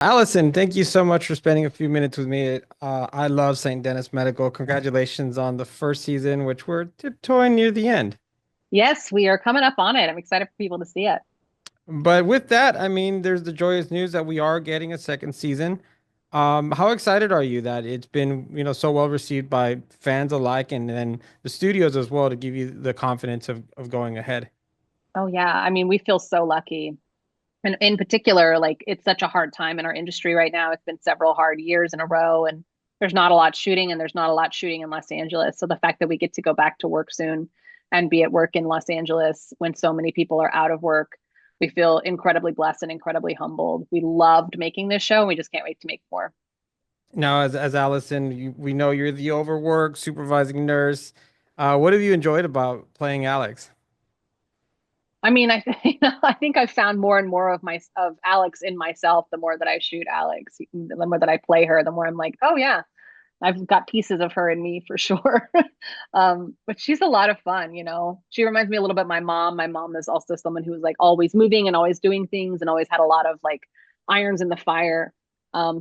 Allison, thank you so much for spending a few minutes with me. I love St. Denis Medical. Congratulations on the first season, which we're tiptoeing near the end. Yes, we are coming up on it. I'm excited for people to see it. But with that, I mean, there's the joyous news that we are getting a second season. How excited are you that it's been, so well received by fans alike and then the studios as well to give you the confidence of going ahead? Oh yeah, I mean, we feel so lucky. And in particular, like it's such a hard time in our industry right now. It's been several hard years in a row and there's not a lot shooting and there's not a lot shooting in Los Angeles. So the fact that we get to go back to work soon and be at work in Los Angeles when so many people are out of work, we feel incredibly blessed and incredibly humbled. We loved making this show and we just can't wait to make more. Now, as Allison, we know you're the overworked supervising nurse. What have you enjoyed about playing Alex? I mean, I think I've found more and more of Alex in myself. The more that I shoot Alex, the more that I play her, the more I'm like, oh yeah, I've got pieces of her in me for sure. But she's a lot of fun, you know. She reminds me a little bit of my mom. My mom is also someone who was like always moving and always doing things and always had a lot of like irons in the fire.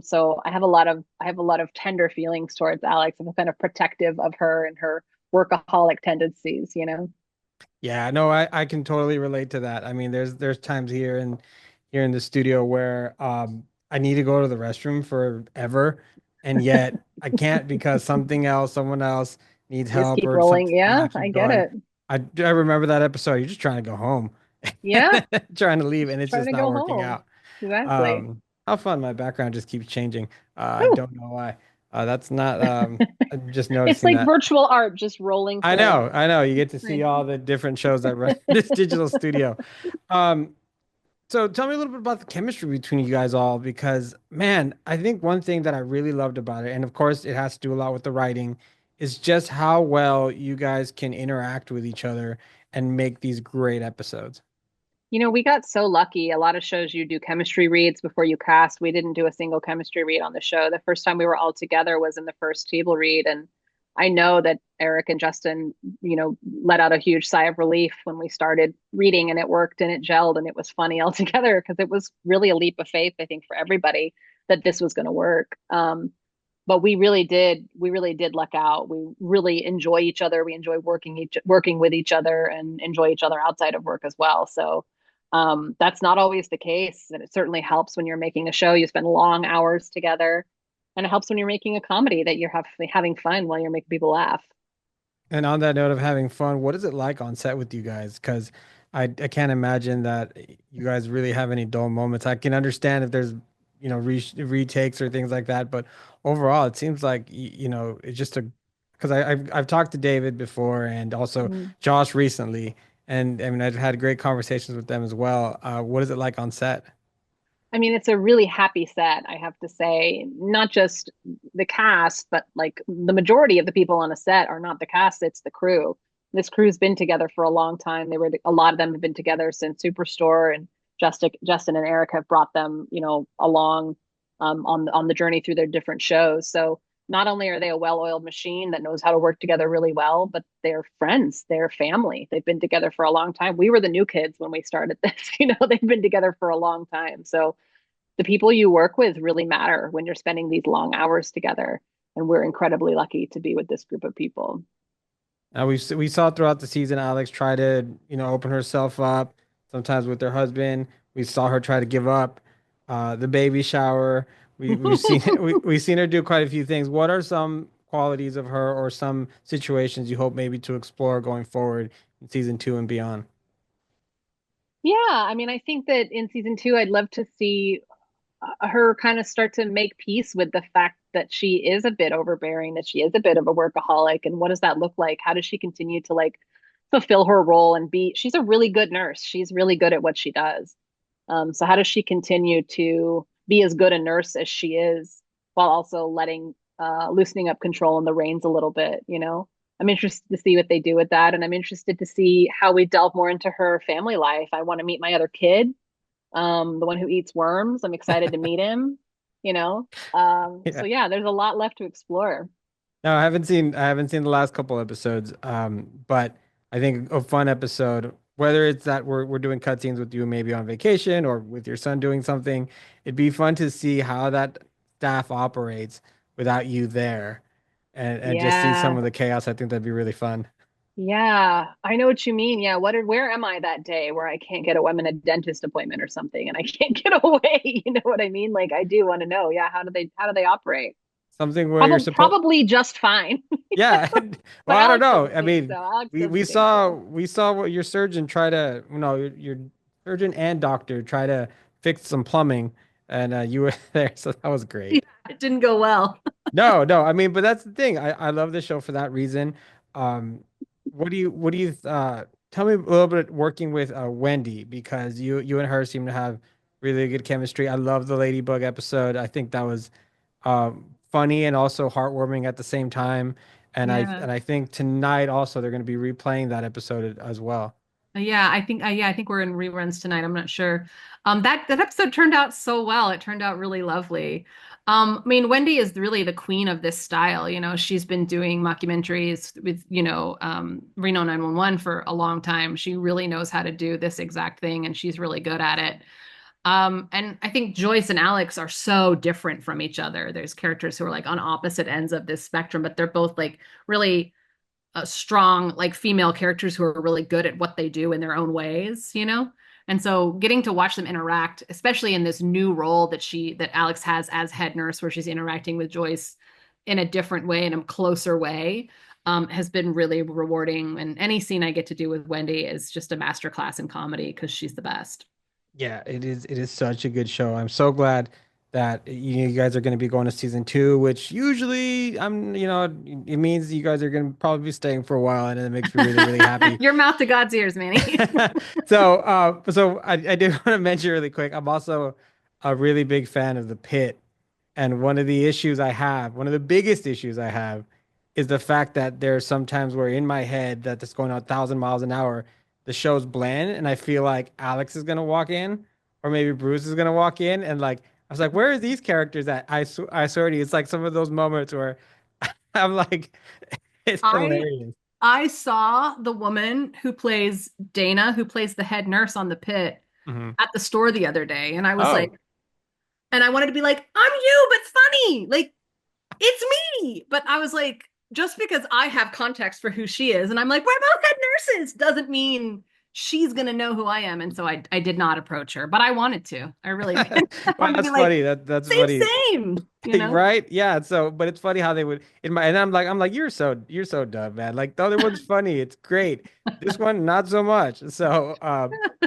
So I have a lot of tender feelings towards Alex. I'm kind of protective of her and her workaholic tendencies, you know. Yeah, no, I can totally relate to that. I mean, there's times here in the studio where I need to go to the restroom forever, and yet I can't because someone else needs You just help keep or rolling. something's Yeah, gonna I keep get going. it. I remember that episode. You're just trying to go home, Yeah, trying to leave, and it's trying just to not go working home. out. Exactly. How fun! My background just keeps changing. I Whew. don't know why. That's not. I'm just It's noticing like that. virtual art just rolling I through. know, I know. You get to Nice. see all the different shows that run this digital studio. Um, so tell me a little bit about the chemistry between you guys all, because man, I think one thing that I really loved about it, and of course it has to do a lot with the writing, is just how well you guys can interact with each other and make these great episodes. You know, we got so lucky. A lot of shows you do chemistry reads before you cast. We didn't do a single chemistry read on the show. The first time we were all together was in the first table read. And I know that Eric and Justin, let out a huge sigh of relief when we started reading and it worked and it gelled and it was funny all together because it was really a leap of faith, I think, for everybody that this was going to work. But we really did luck out. We really enjoy each other. We enjoy working with each other and enjoy each other outside of work as well. So that's not always the case, and it certainly helps when you're making a show. You spend long hours together, and it helps when you're making a comedy that you're having fun while you're making people laugh. And on that note of having fun, what is it like on set with you guys? Because I can't imagine that you guys really have any dull moments. I can understand if there's, retakes or things like that, but overall, it seems like, it's just because I've talked to David before and also Mm. Josh recently, and I mean, I've had great conversations with them as well. What is it like on set? I mean, it's a really happy set, I have to say. Not just the cast, but like the majority of the people on a set are not the cast, it's the crew. This crew's been together for a long time. A lot of them have been together since Superstore, and Justin and Eric have brought them, along on the journey through their different shows. So not only are they a well-oiled machine that knows how to work together really well, but they're friends, they're family. They've been together for a long time. We were the new kids when we started this, they've been together for a long time. So the people you work with really matter when you're spending these long hours together. And we're incredibly lucky to be with this group of people. We saw throughout the season Alex try to, open herself up, sometimes with her husband. We saw her try to give up the baby shower. We've seen we've seen her do quite a few things. What are some qualities of her or some situations you hope maybe to explore going forward in season two and beyond? Yeah, I mean, I think that in season two, I'd love to see her kind of start to make peace with the fact that she is a bit overbearing, that she is a bit of a workaholic. And what does that look like? How does she continue to like fulfill her role and she's a really good nurse. She's really good at what she does. So how does she continue to be as good a nurse as she is while also loosening up control in the reins a little bit, you know? I'm interested to see what they do with that. And I'm interested to see how we delve more into her family life. I want to meet my other kid, the one who eats worms. I'm excited to meet him, you know? So Yeah. yeah, there's a lot left to explore. No, I haven't seen the last couple episodes. But I think a fun episode whether it's that we're doing cutscenes with you maybe on vacation or with your son doing something, it'd be fun to see how that staff operates without you there and just see some Yeah. of the chaos. I think that'd be really fun. Yeah, I know what you mean. Yeah, where am I that day where I can't get I'm in a dentist appointment or something and I can't get away? You know what I mean? Like I do want to know, yeah, how do they operate? Something where you're Probably supposed. probably just fine. Yeah. Well, But I don't Alex know. doesn't I think mean, so. Alex we doesn't we think saw so. we saw what your surgeon try to, your surgeon and doctor try to fix some plumbing, and you were there, so that was Yeah, great. it didn't go well. No, no, I mean, but that's the thing. I love the show for that reason. Um, what do you tell me a little bit working with Wendi, because you and her seem to have really good chemistry. I love the Ladybug episode. I think that was funny and also heartwarming at the same time. And I Yeah. and I think tonight also they're going to be replaying that episode as well. I think we're in reruns tonight. I'm not sure. That episode turned out so well. It turned out really lovely. I mean, Wendi is really the queen of this style. She's been doing mockumentaries with, Reno 911 for a long time. She really knows how to do this exact thing, and she's really good at it. And I think Joyce and Alex are so different from each other. There's characters who are like on opposite ends of this spectrum, but they're both like really strong like female characters who are really good at what they do in their own ways. And so getting to watch them interact, especially in this new role that Alex has as head nurse, where she's interacting with Joyce in a different way, in a closer way, has been really rewarding. And any scene I get to do with Wendi is just a masterclass in comedy because she's the best. Yeah, it is such a good show. I'm so glad that you guys are going to be going to season two, which usually it means you guys are going to probably be staying for a while, and it makes me really, really happy. Your mouth to God's ears, Manny. So I did want to mention really quick. I'm also a really big fan of The Pit, and one of the biggest issues I have, is the fact that there's sometimes where in my head that it's going 1,000 miles an hour, the show's bland, and I feel like Alex is gonna walk in, or maybe Bruce is gonna walk in, and like I was like, where are these characters at? I swear to you, it's like some of those moments where I'm like, it's I hilarious. I saw the woman who plays Dana, who plays the head nurse on the pit, Mhm. at the store the other day, and I was like, Oh, and I wanted to be like, I'm you, but funny. Like, it's me. But I was like, just because I have context for who she is, and I'm like, we're both head nurses, doesn't mean she's gonna know who I am. And so I did not approach her, but I wanted to. I really did. I well, wanted to be that's like, funny. That's same, funny. same. Right? Yeah. So, but it's funny how they would in my, and I'm like, you're so dumb, man. Like the other one's funny. It's great. This one, not so much. So,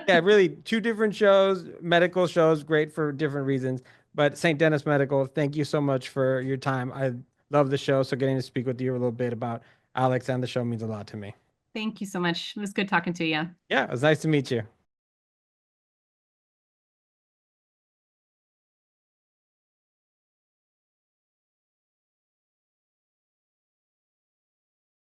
yeah, really two different shows, medical shows, great for different reasons. But St. Denis Medical, thank you so much for your time. I love the show. So getting to speak with you a little bit about Alex and the show means a lot to me. Thank you so much. It was good talking to you. Yeah, it was nice to meet you.